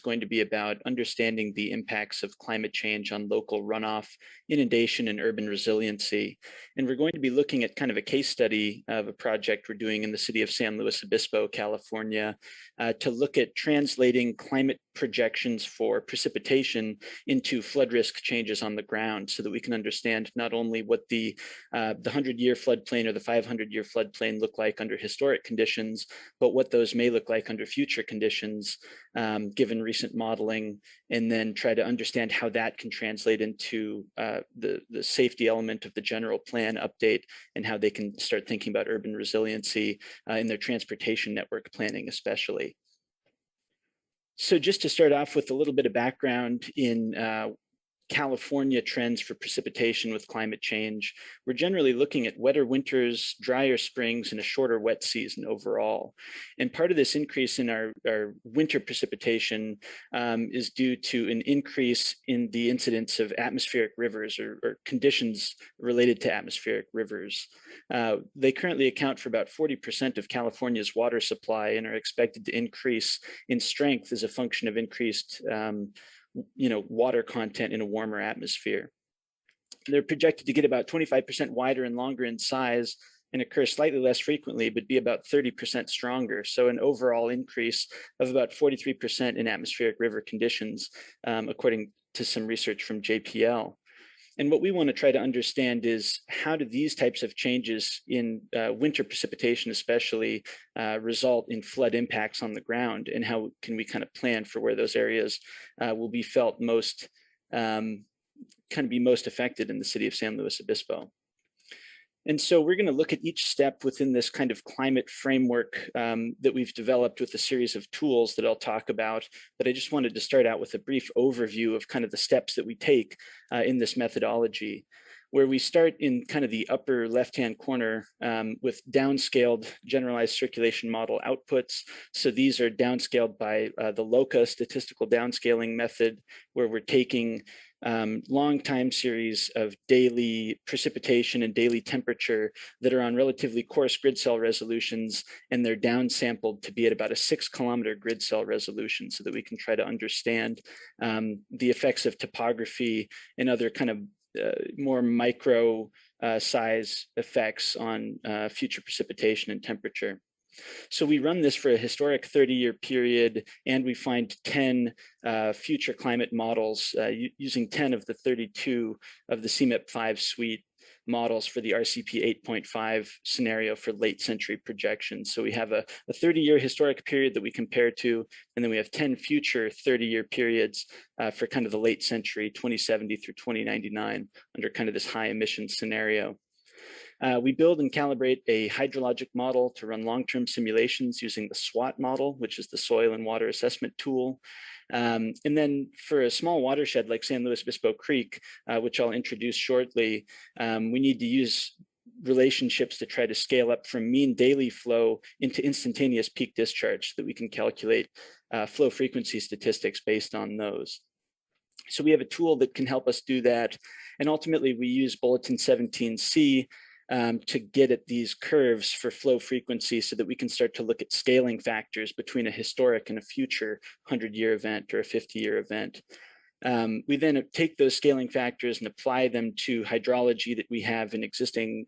going to be about understanding the impacts of climate change on local runoff, inundation, and urban resiliency. And we're going to be looking at kind of a case study of a project we're doing in the city of San Luis Obispo, California, to look at translating climate projections for precipitation into flood risk changes on the ground so that we can understand not only what the 100-year floodplain or the 500-year floodplain look like under historic conditions, but what those may look like under future conditions, given recent modeling, and then try to understand how that can translate into the safety element of the general plan update and how they can start thinking about urban resiliency in their transportation network planning especially. So just to start off with a little bit of background in California trends for precipitation with climate change, we're generally looking at wetter winters, drier springs, and a shorter wet season overall. And part of this increase in our winter precipitation is due to an increase in the incidence of atmospheric rivers or conditions related to atmospheric rivers. They currently account for about 40% of California's water supply and are expected to increase in strength as a function of increased water content in a warmer atmosphere. They're projected to get about 25% wider and longer in size and occur slightly less frequently, but be about 30% stronger. So an overall increase of about 43% in atmospheric river conditions, according to some research from JPL. And what we want to try to understand is how do these types of changes in winter precipitation especially result in flood impacts on the ground, and how can we kind of plan for where those areas will be felt most, be most affected in the city of San Luis Obispo. And so we're going to look at each step within this kind of climate framework that we've developed with a series of tools that I'll talk about. But I just wanted to start out with a brief overview of kind of the steps that we take in this methodology, where we start in kind of the upper left-hand corner with downscaled generalized circulation model outputs. So these are downscaled by the LOCA statistical downscaling method, where we're taking long time series of daily precipitation and daily temperature that are on relatively coarse grid cell resolutions, and they're downsampled to be at about a 6-kilometer grid cell resolution so that we can try to understand the effects of topography and other kind of more micro size effects on future precipitation and temperature. So we run this for a historic 30-year period, and we find 10 future climate models using 10 of the 32 of the CMIP5 suite models for the RCP 8.5 scenario for late century projections. So we have a 30-year historic period that we compare to, and then we have 10 future 30-year periods for kind of the late century, 2070 through 2099, under kind of this high emission scenario. We build and calibrate a hydrologic model to run long-term simulations using the Swat model, which is the soil and water assessment tool. And then for a small watershed like San Luis Obispo Creek, which I'll introduce shortly, we need to use relationships to try to scale up from mean daily flow into instantaneous peak discharge so that we can calculate flow frequency statistics based on those. So we have a tool that can help us do that. And ultimately, we use Bulletin 17C to get at these curves for flow frequency so that we can start to look at scaling factors between a historic and a future 100-year event or a 50-year event. We then take those scaling factors and apply them to hydrology that we have in existing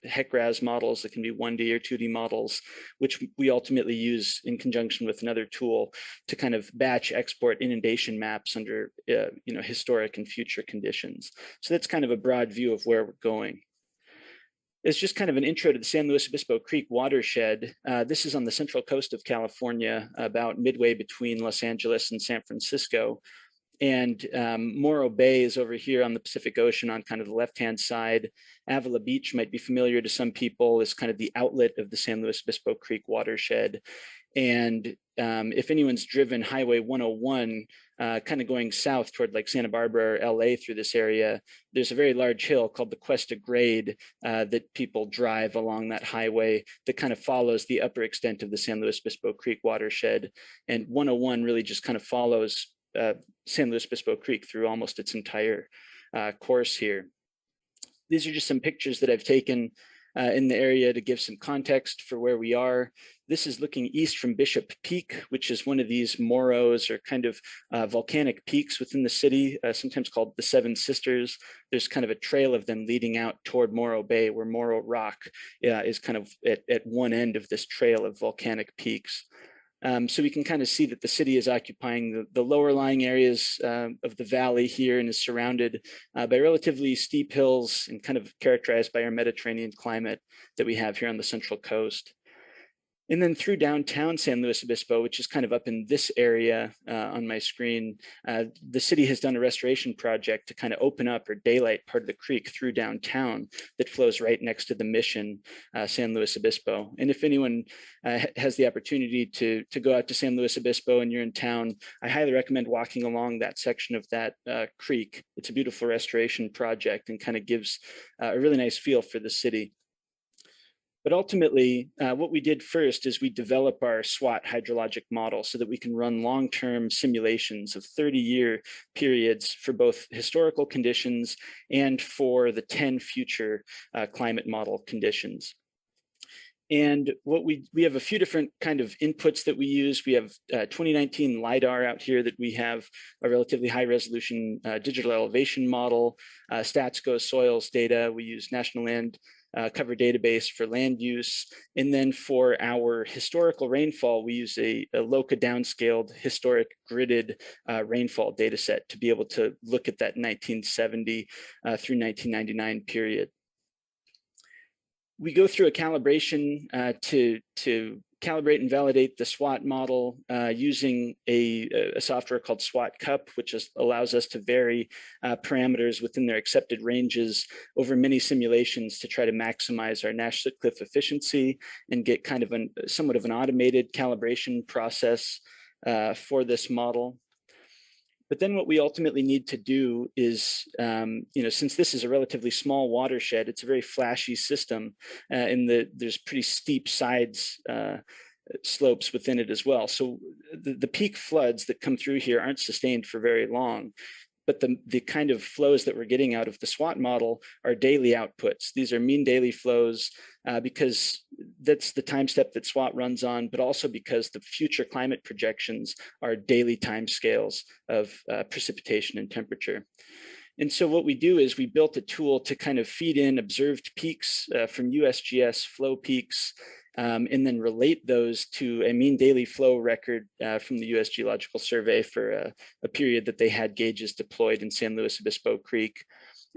HEC-RAS models that can be 1D or 2D models, which we ultimately use in conjunction with another tool to kind of batch export inundation maps under historic and future conditions. So that's kind of a broad view of where we're going. It's just kind of an intro to the San Luis Obispo Creek watershed. This is on the central coast of California, about midway between Los Angeles and San Francisco. And Morro Bay is over here on the Pacific Ocean on kind of the left-hand side. Avila Beach might be familiar to some people as kind of the outlet of the San Luis Obispo Creek watershed. And if anyone's driven Highway 101, kind of going south toward like Santa Barbara or LA through this area, there's a very large hill called the Cuesta Grade that people drive along that highway that kind of follows the upper extent of the San Luis Obispo Creek watershed. And 101 really just kind of follows San Luis Obispo Creek through almost its entire course here. These are just some pictures that I've taken in the area to give some context for where we are. This is looking east from Bishop Peak, which is one of these Moros or kind of volcanic peaks within the city, sometimes called the Seven Sisters. There's kind of a trail of them leading out toward Morro Bay, where Morro Rock is kind of at one end of this trail of volcanic peaks. So we can kind of see that the city is occupying the lower lying areas of the valley here and is surrounded by relatively steep hills and kind of characterized by our Mediterranean climate that we have here on the Central Coast. And then through downtown San Luis Obispo, which is kind of up in this area on my screen, the city has done a restoration project to kind of open up or daylight part of the creek through downtown that flows right next to the mission, San Luis Obispo. And if anyone has the opportunity to go out to San Luis Obispo and you're in town, I highly recommend walking along that section of that creek. It's a beautiful restoration project and kind of gives a really nice feel for the city. But ultimately, what we did first is we develop our Swat hydrologic model so that we can run long-term simulations of 30-year periods for both historical conditions and for the 10 future climate model conditions. And what we have a few different kind of inputs that we use. We have 2019 LIDAR out here that we have a relatively high resolution digital elevation model, StatsGo soils data. We use National Land Cover Database for land use. And then for our historical rainfall, we use a LOCA downscaled historic gridded rainfall data set to be able to look at that 1970 through 1999 period. We go through a calibration to calibrate and validate the SWAT model using a software called SWAT Cup, which allows us to vary parameters within their accepted ranges over many simulations to try to maximize our Nash Sutcliffe efficiency and get kind of somewhat of an automated calibration process for this model. But then what we ultimately need to do is, since this is a relatively small watershed, it's a very flashy system, and there's pretty steep sides slopes within it as well. So the peak floods that come through here aren't sustained for very long. But the kind of flows that we're getting out of the SWAT model are daily outputs. These are mean daily flows because that's the time step that SWAT runs on, but also because the future climate projections are daily timescales of precipitation and temperature. And so what we do is we built a tool to kind of feed in observed peaks from USGS flow peaks, and then relate those to a mean daily flow record from the U.S. Geological Survey for a period that they had gauges deployed in San Luis Obispo Creek.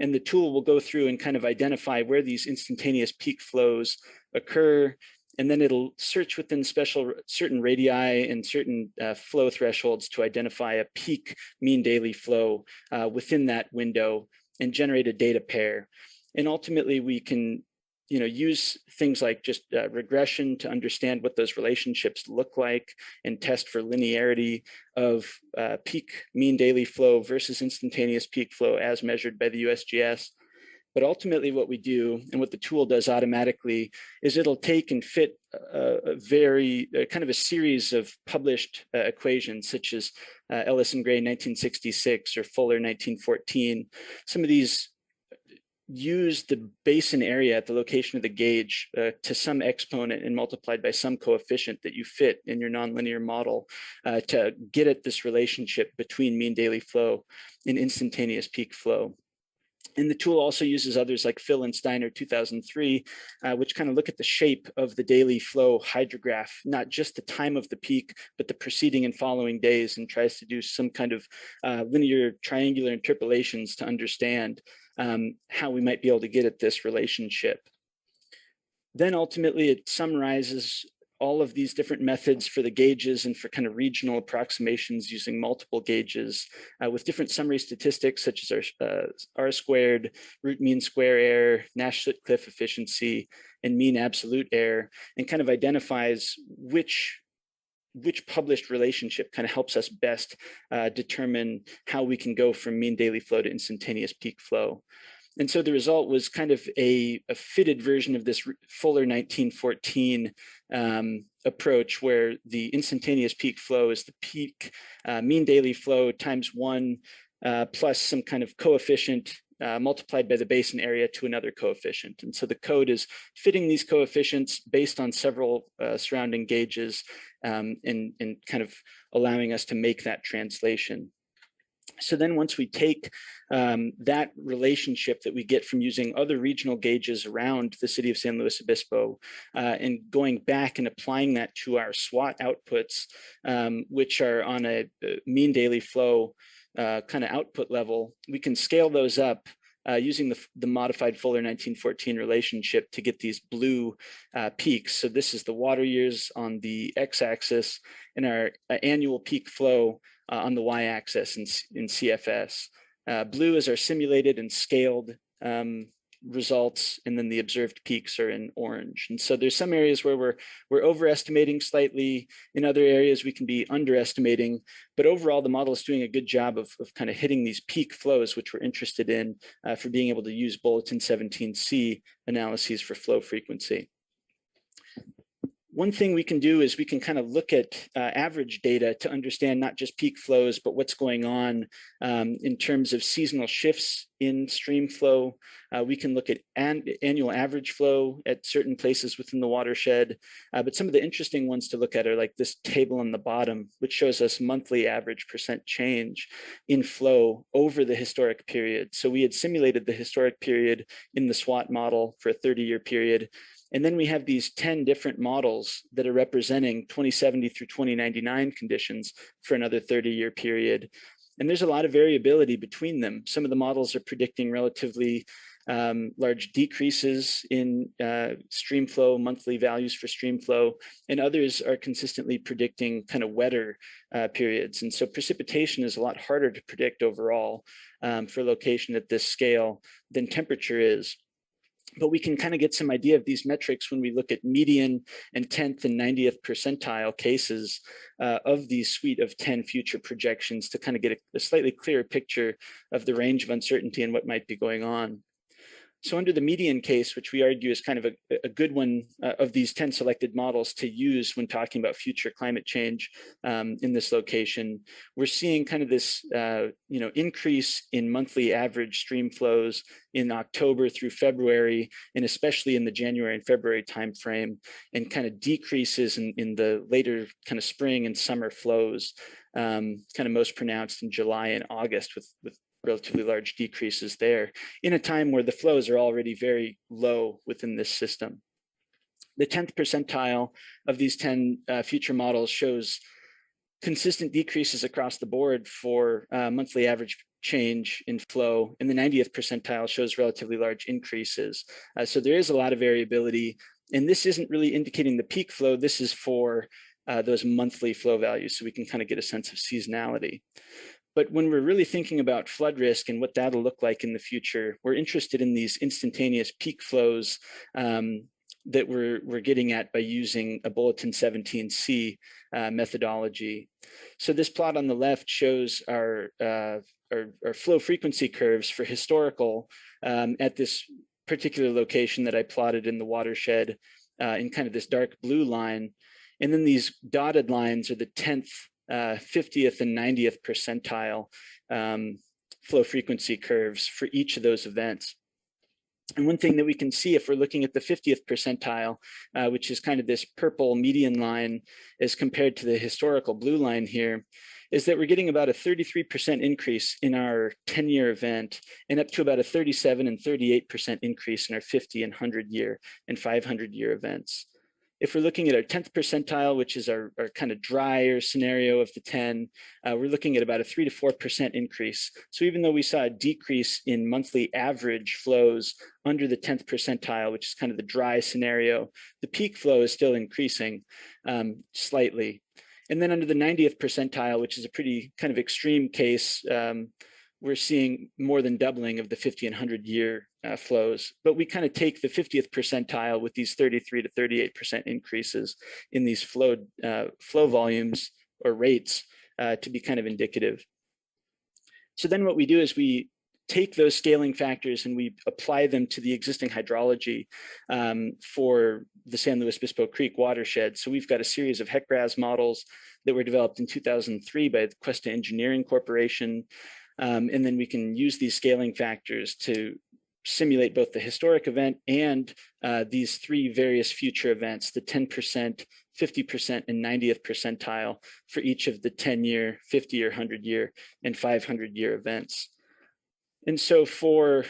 And the tool will go through and kind of identify where these instantaneous peak flows occur, and then it'll search within certain radii and certain flow thresholds to identify a peak mean daily flow within that window and generate a data pair. And ultimately, we can use things like just regression to understand what those relationships look like and test for linearity of peak mean daily flow versus instantaneous peak flow as measured by the USGS. But ultimately what we do and what the tool does automatically is it'll take and fit a very kind of a series of published equations such as Ellis and Gray 1966 or Fuller 1914. Some of these use the basin area at the location of the gauge to some exponent and multiplied by some coefficient that you fit in your nonlinear model to get at this relationship between mean daily flow and instantaneous peak flow. And the tool also uses others like Phil and Steiner 2003, which kind of look at the shape of the daily flow hydrograph, not just the time of the peak, but the preceding and following days, and tries to do some kind of linear triangular interpolations to understand how we might be able to get at this relationship. Then ultimately it summarizes all of these different methods for the gauges and for kind of regional approximations using multiple gauges with different summary statistics such as our R-squared, root mean square error, Nash Sutcliffe efficiency, and mean absolute error, and kind of identifies which published relationship kind of helps us best determine how we can go from mean daily flow to instantaneous peak flow. And so the result was kind of a fitted version of this Fuller 1914 approach, where the instantaneous peak flow is the peak mean daily flow times 1 plus some kind of coefficient multiplied by the basin area to another coefficient. And so the code is fitting these coefficients based on several surrounding gauges and kind of allowing us to make that translation. So then once we take that relationship that we get from using other regional gauges around the city of San Luis Obispo and going back and applying that to our Swat outputs, which are on a mean daily flow kind of output level, we can scale those up using the modified Fuller 1914 relationship to get these blue peaks. So this is the water years on the x-axis and our annual peak flow on the y-axis in CFS. Blue is our simulated and scaled results, and then the observed peaks are in orange. And so there's some areas where we're overestimating slightly. In other areas, we can be underestimating. But overall, the model is doing a good job of kind of hitting these peak flows, which we're interested in for being able to use Bulletin 17C analyses for flow frequency. One thing we can do is we can kind of look at average data to understand not just peak flows, but what's going on in terms of seasonal shifts in stream flow. We can look at annual average flow at certain places within the watershed. But some of the interesting ones to look at are like this table on the bottom, which shows us monthly average percent change in flow over the historic period. So we had simulated the historic period in the SWAT model for a 30-year period. And then we have these 10 different models that are representing 2070 through 2099 conditions for another 30-year period. And there's a lot of variability between them. Some of the models are predicting relatively large decreases in stream flow, monthly values for stream flow, and others are consistently predicting kind of wetter periods. And so precipitation is a lot harder to predict overall for location at this scale than temperature is. But we can kind of get some idea of these metrics when we look at median and 10th and 90th percentile cases of these suite of 10 future projections to kind of get a slightly clearer picture of the range of uncertainty and what might be going on. So under the median case, which we argue is kind of a good one of these 10 selected models to use when talking about future climate change in this location, we're seeing kind of this increase in monthly average stream flows in October through February, and especially in the January and February timeframe, and kind of decreases in the later kind of spring and summer flows, kind of most pronounced in July and August with relatively large decreases there in a time where the flows are already very low within this system. The 10th percentile of these 10 future models shows consistent decreases across the board for monthly average change in flow, and the 90th percentile shows relatively large increases. So there is a lot of variability, and this isn't really indicating the peak flow. This is for those monthly flow values, so we can kind of get a sense of seasonality. But when we're really thinking about flood risk and what that'll look like in the future, we're interested in these instantaneous peak flows that we're getting at by using a Bulletin 17C methodology. So this plot on the left shows our flow frequency curves for historical at this particular location that I plotted in the watershed in kind of this dark blue line. And then these dotted lines are the 10th 50th and 90th percentile flow frequency curves for each of those events. And one thing that we can see if we're looking at the 50th percentile, which is kind of this purple median line as compared to the historical blue line here, is that we're getting about a 33% increase in our 10-year event and up to about a 37 and 38% increase in our 50 and 100-year and 500-year events. If we're looking at our 10th percentile, which is our kind of drier scenario of the 10, we're looking at about a 3 to 4% increase. So even though we saw a decrease in monthly average flows under the 10th percentile, which is kind of the dry scenario, the peak flow is still increasing slightly. And then under the 90th percentile, which is a pretty kind of extreme case, we're seeing more than doubling of the 50 and 100-year flows. But we kind of take the 50th percentile with these 33 to 38% increases in these flow volumes or rates to be kind of indicative. So then what we do is we take those scaling factors and we apply them to the existing hydrology for the San Luis Obispo Creek watershed. So we've got a series of HEC-RAS models that were developed in 2003 by the Cuesta Engineering Corporation. And then we can use these scaling factors to simulate both the historic event and these three various future events, the 10%, 50%, and 90th percentile for each of the 10-year, 50-year, 100-year, and 500-year events. And so for,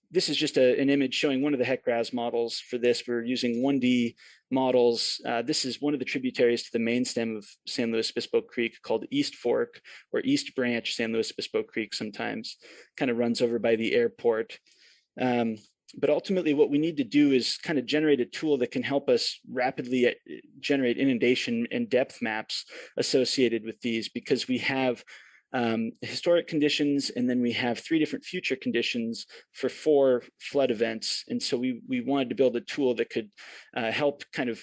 this is just an image showing one of the HEC-RAS models for this. We're using 1D models. This is one of the tributaries to the main stem of San Luis Obispo Creek called East Fork, or East Branch San Luis Obispo Creek sometimes, kind of runs over by the airport. But ultimately what we need to do is kind of generate a tool that can help us rapidly generate inundation and depth maps associated with these, because we have historic conditions, and then we have 3 different future conditions for 4 flood events. And so we wanted to build a tool that could help kind of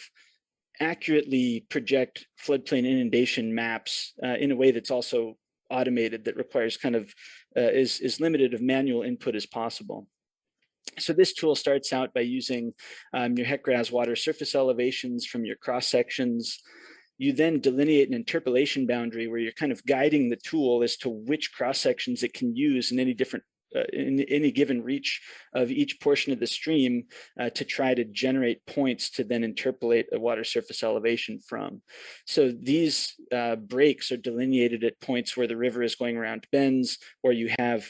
accurately project floodplain inundation maps in a way that's also automated, that requires kind of is limited of manual input as possible. So this tool starts out by using your HEC-RAS water surface elevations from your cross sections. You then delineate an interpolation boundary where you're kind of guiding the tool as to which cross sections it can use in any different in any given reach of each portion of the stream to try to generate points to then interpolate a water surface elevation from. So these breaks are delineated at points where the river is going around bends, or you have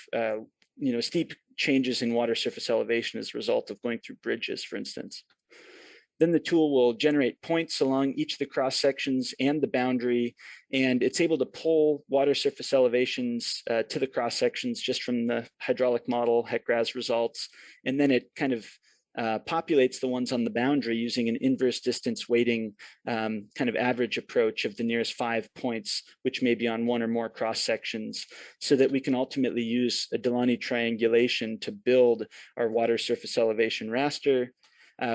steep changes in water surface elevation as a result of going through bridges, for instance. Then the tool will generate points along each of the cross sections and the boundary, and it's able to pull water surface elevations to the cross sections just from the hydraulic model HEC-RAS results. And then it kind of populates the ones on the boundary using an inverse distance weighting kind of average approach of the nearest 5 points, which may be on 1 or more cross sections, so that we can ultimately use a Delaunay triangulation to build our water surface elevation raster.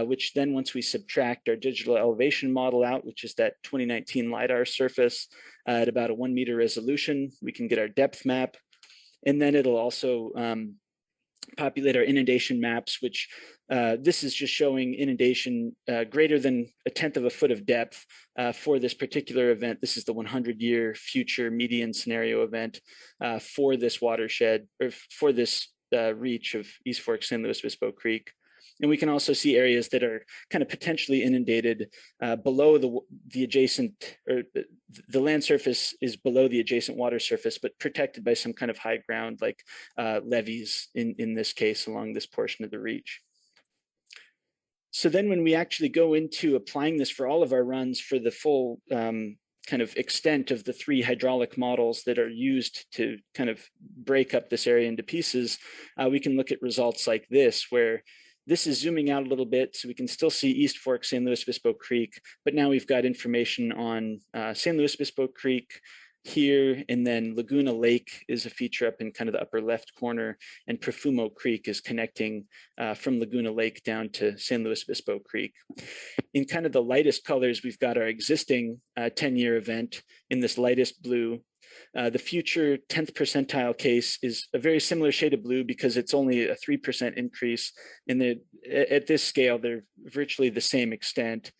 Which then, once we subtract our digital elevation model out, which is that 2019 LiDAR surface at about a 1 meter resolution, we can get our depth map. And then it'll also populate our inundation maps, which this is just showing inundation greater than 1/10 of a foot of depth for this particular event. This is the 100-year future median scenario event for this watershed, or for this reach of East Fork San Luis Obispo Creek. And we can also see areas that are kind of potentially inundated below the adjacent, or the land surface is below the adjacent water surface, but protected by some kind of high ground, like levees in this case along this portion of the reach. So then when we actually go into applying this for all of our runs for the full kind of extent of the 3 hydraulic models that are used to kind of break up this area into pieces, we can look at results like this, where this is zooming out a little bit, so we can still see East Fork San Luis Obispo Creek, but now we've got information on San Luis Obispo Creek here, and then Laguna Lake is a feature up in kind of the upper left corner, and Profumo Creek is connecting from Laguna Lake down to San Luis Obispo Creek. In kind of the lightest colors, we've got our existing 10-year event in this lightest blue. The future 10th percentile case is a very similar shade of blue because it's only a 3% increase. And at this scale, they're virtually the same extent.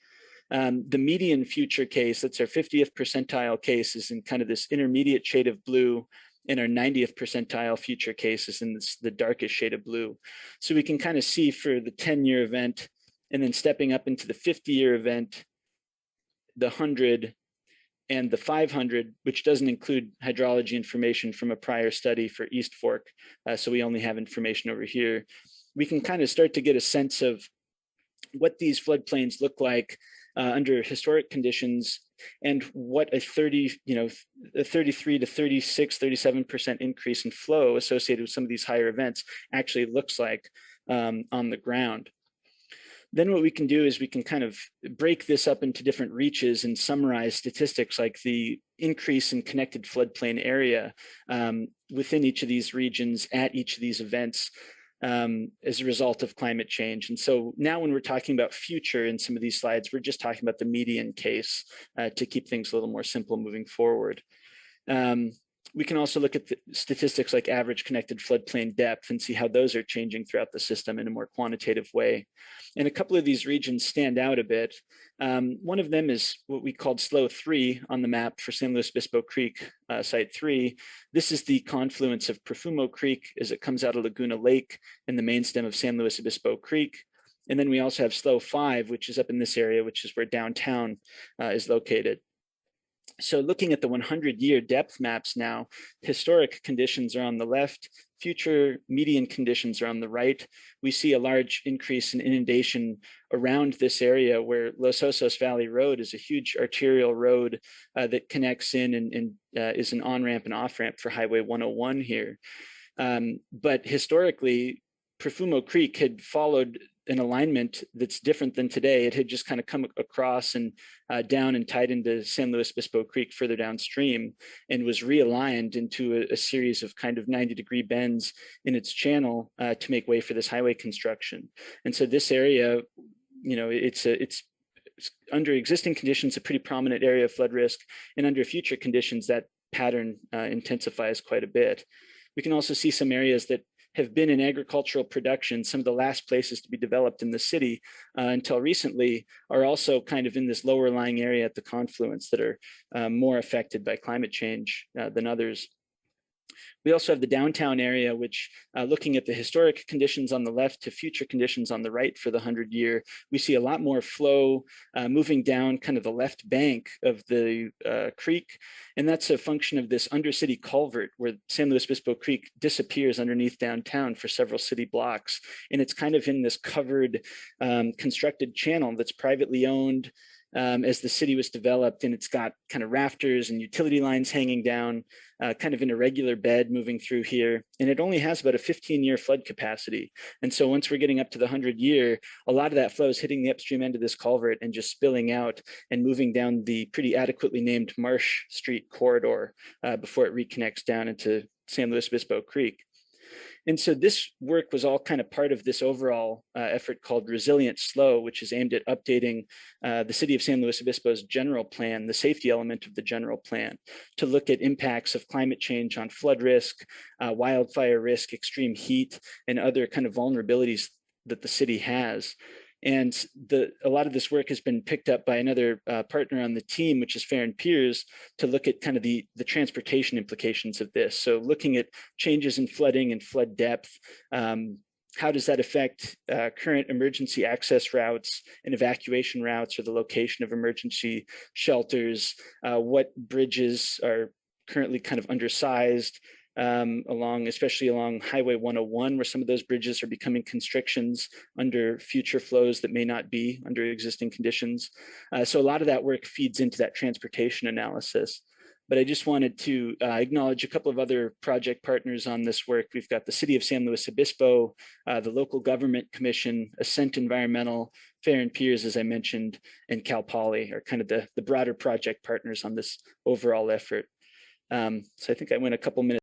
The median future case, that's our 50th percentile case, is in kind of this intermediate shade of blue, and our 90th percentile future case is in the darkest shade of blue. So we can kind of see for the 10-year event, and then stepping up into the 50-year event, the 100, and the 500, which doesn't include hydrology information from a prior study for East Fork. So we only have information over here. We can kind of start to get a sense of what these floodplains look like under historic conditions, and what a 33 to 36, 37% increase in flow associated with some of these higher events actually looks like on the ground. Then what we can do is we can kind of break this up into different reaches and summarize statistics like the increase in connected floodplain area within each of these regions at each of these events as a result of climate change. And so now when we're talking about future in some of these slides, we're just talking about the median case to keep things a little more simple moving forward. We can also look at the statistics like average connected floodplain depth and see how those are changing throughout the system in a more quantitative way. And a couple of these regions stand out a bit. One of them is what we called Slough 3 on the map for San Luis Obispo Creek, Site 3. This is the confluence of Profumo Creek as it comes out of Laguna Lake in the main stem of San Luis Obispo Creek. And then we also have Slough 5, which is up in this area, which is where downtown is located. So looking at the 100-year depth maps now, historic conditions are on the left, future median conditions are on the right. We see a large increase in inundation around this area where Los Osos Valley Road is a huge arterial road that connects in and is an on-ramp and off-ramp for Highway 101 here. But historically, Profumo Creek had followed an alignment that's different than today. It had just kind of come across and down and tied into San Luis Obispo Creek further downstream and was realigned into a series of kind of 90-degree bends in its channel to make way for this highway construction. And so this area, you know, it's under existing conditions, a pretty prominent area of flood risk, and under future conditions, that pattern intensifies quite a bit. We can also see some areas that have been in agricultural production, some of the last places to be developed in the city until recently, are also kind of in this lower lying area at the confluence that are more affected by climate change than others. We also have the downtown area, which looking at the historic conditions on the left to future conditions on the right for the 100-year, we see a lot more flow moving down kind of the left bank of the creek. And that's a function of this undercity culvert where San Luis Obispo Creek disappears underneath downtown for several city blocks. And it's kind of in this covered constructed channel that's privately owned as the city was developed, and it's got kind of rafters and utility lines hanging down, kind of in a regular bed moving through here. And it only has about a 15-year flood capacity. And so once we're getting up to the 100-year, a lot of that flow is hitting the upstream end of this culvert and just spilling out and moving down the pretty adequately named Marsh Street corridor before it reconnects down into San Luis Obispo Creek. And so this work was all kind of part of this overall effort called Resilient Slow, which is aimed at updating the city of San Luis Obispo's general plan, the safety element of the general plan, to look at impacts of climate change on flood risk, wildfire risk, extreme heat, and other kind of vulnerabilities that the city has. And a lot of this work has been picked up by another partner on the team, which is Farron Piers, to look at kind of the transportation implications of this. So looking at changes in flooding and flood depth, how does that affect current emergency access routes and evacuation routes or the location of emergency shelters? What bridges are currently kind of undersized? Especially along Highway 101, where some of those bridges are becoming constrictions under future flows that may not be under existing conditions. So a lot of that work feeds into that transportation analysis. But I just wanted to acknowledge a couple of other project partners on this work. We've got the City of San Luis Obispo, the Local Government Commission, Ascent Environmental, Farron Piers, as I mentioned, and Cal Poly are kind of the broader project partners on this overall effort. So I think I went a couple minutes